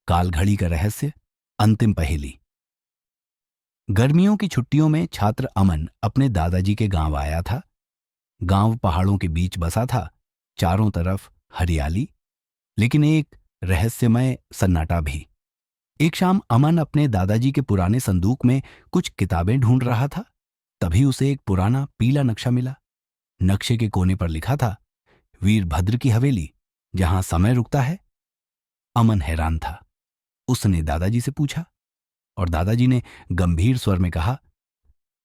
कालघड़ी का रहस्य, अंतिम पहेली। गर्मियों की छुट्टियों में छात्र अमन अपने दादाजी के गांव आया था। गांव पहाड़ों के बीच बसा था, चारों तरफ हरियाली, लेकिन एक रहस्यमय सन्नाटा भी। एक शाम अमन अपने दादाजी के पुराने संदूक में कुछ किताबें ढूंढ रहा था। तभी उसे एक पुराना पीला नक्शा मिला। नक्शे के कोने पर लिखा था, वीरभद्र की हवेली, जहां समय रुकता है। अमन हैरान था। उसने दादाजी से पूछा और दादाजी ने गंभीर स्वर में कहा,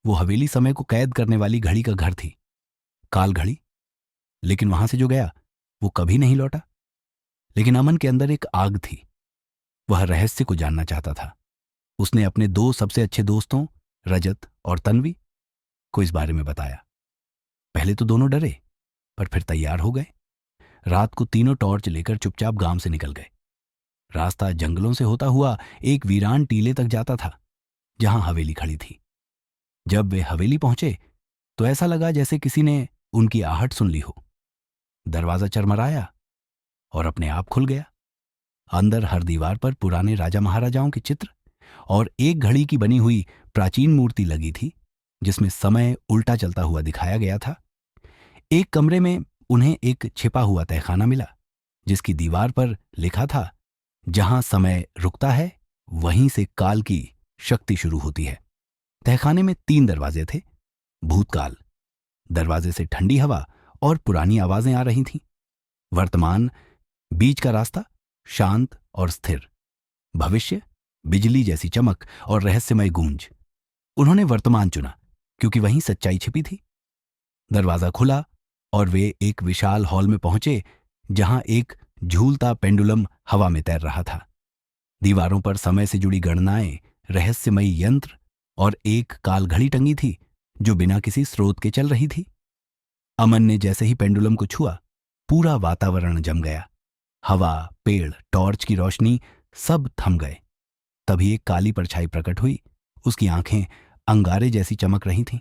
वो हवेली समय को कैद करने वाली घड़ी का घर थी, काल घड़ी। लेकिन वहां से जो गया वो कभी नहीं लौटा। लेकिन अमन के अंदर एक आग थी। वह रहस्य को जानना चाहता था। उसने अपने दो सबसे अच्छे दोस्तों रजत और तन्वी को इस बारे में बताया। पहले तो दोनों डरे, पर फिर तैयार हो गए। रात को तीनों टॉर्च लेकर चुपचाप गांव से निकल गए। रास्ता जंगलों से होता हुआ एक वीरान टीले तक जाता था, जहां हवेली खड़ी थी। जब वे हवेली पहुंचे तो ऐसा लगा जैसे किसी ने उनकी आहट सुन ली हो। दरवाजा चरमराया और अपने आप खुल गया। अंदर हर दीवार पर पुराने राजा महाराजाओं के चित्र और एक घड़ी की बनी हुई प्राचीन मूर्ति लगी थी, जिसमें समय उल्टा चलता हुआ दिखाया गया था। एक कमरे में उन्हें एक छिपा हुआ तहखाना मिला, जिसकी दीवार पर लिखा था, जहां समय रुकता है वहीं से काल की शक्ति शुरू होती है। तहखाने में 3 दरवाजे थे। भूतकाल, दरवाजे से ठंडी हवा और पुरानी आवाजें आ रही थीं। वर्तमान, बीच का रास्ता शांत और स्थिर। भविष्य, बिजली जैसी चमक और रहस्यमय गूंज। उन्होंने वर्तमान चुना क्योंकि वहीं सच्चाई छिपी थी। दरवाजा खुला और वे एक विशाल हॉल में पहुंचे, जहां एक झूलता पेंडुलम हवा में तैर रहा था। दीवारों पर समय से जुड़ी गणनाएं, रहस्यमयी यंत्र और एक काल घड़ी टंगी थी, जो बिना किसी स्रोत के चल रही थी। अमन ने जैसे ही पेंडुलम को छुआ, पूरा वातावरण जम गया। हवा, पेड़, टॉर्च की रोशनी सब थम गए। तभी एक काली परछाई प्रकट हुई। उसकी आंखें अंगारे जैसी चमक रही थीं।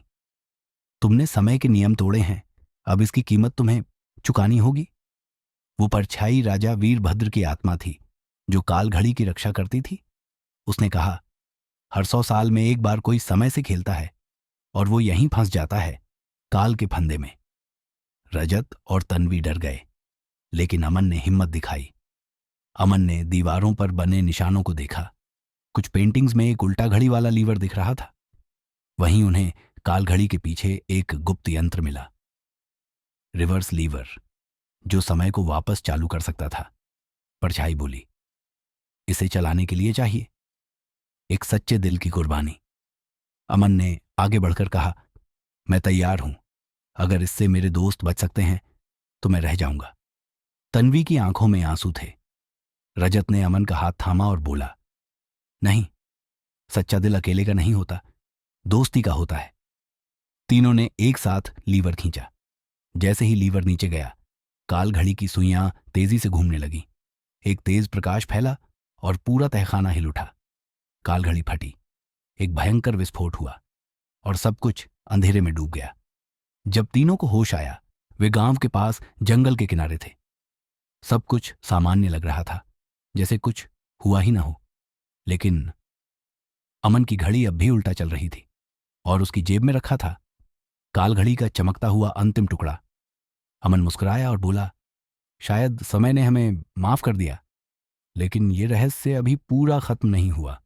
तुमने समय के नियम तोड़े हैं, अब इसकी कीमत तुम्हें चुकानी होगी। वो परछाई राजा वीरभद्र की आत्मा थी, जो काल घड़ी की रक्षा करती थी। उसने कहा, हर 100 साल में एक बार कोई समय से खेलता है और वो यहीं फंस जाता है, काल के फंदे में। रजत और तन्वी डर गए, लेकिन अमन ने हिम्मत दिखाई। अमन ने दीवारों पर बने निशानों को देखा। कुछ पेंटिंग्स में एक उल्टा घड़ी वाला लीवर दिख रहा था। वहीं उन्हें काल घड़ी के पीछे एक गुप्त यंत्र मिला, रिवर्स लीवर, जो समय को वापस चालू कर सकता था। परछाई बोली, इसे चलाने के लिए चाहिए एक सच्चे दिल की कुर्बानी। अमन ने आगे बढ़कर कहा, मैं तैयार हूं। अगर इससे मेरे दोस्त बच सकते हैं तो मैं रह जाऊंगा। तन्वी की आंखों में आंसू थे। रजत ने अमन का हाथ थामा और बोला, नहीं, सच्चा दिल अकेले का नहीं होता, दोस्ती का होता है। तीनों ने एक साथ लीवर खींचा। जैसे ही लीवर नीचे गया, काल घड़ी की सुइयां तेजी से घूमने लगी। एक तेज प्रकाश फैला और पूरा तहखाना हिल उठा। काल घड़ी फटी। एक भयंकर विस्फोट हुआ और सब कुछ अंधेरे में डूब गया। जब तीनों को होश आया, वे गांव के पास जंगल के किनारे थे। सब कुछ सामान्य लग रहा था, जैसे कुछ हुआ ही ना हो। लेकिन अमन की घड़ी अब भी उल्टा चल रही थी और उसकी जेब में रखा था काल घड़ी का चमकता हुआ अंतिम टुकड़ा। अमन मुस्कुराया और बोला, शायद समय ने हमें माफ कर दिया, लेकिन ये रहस्य अभी पूरा खत्म नहीं हुआ।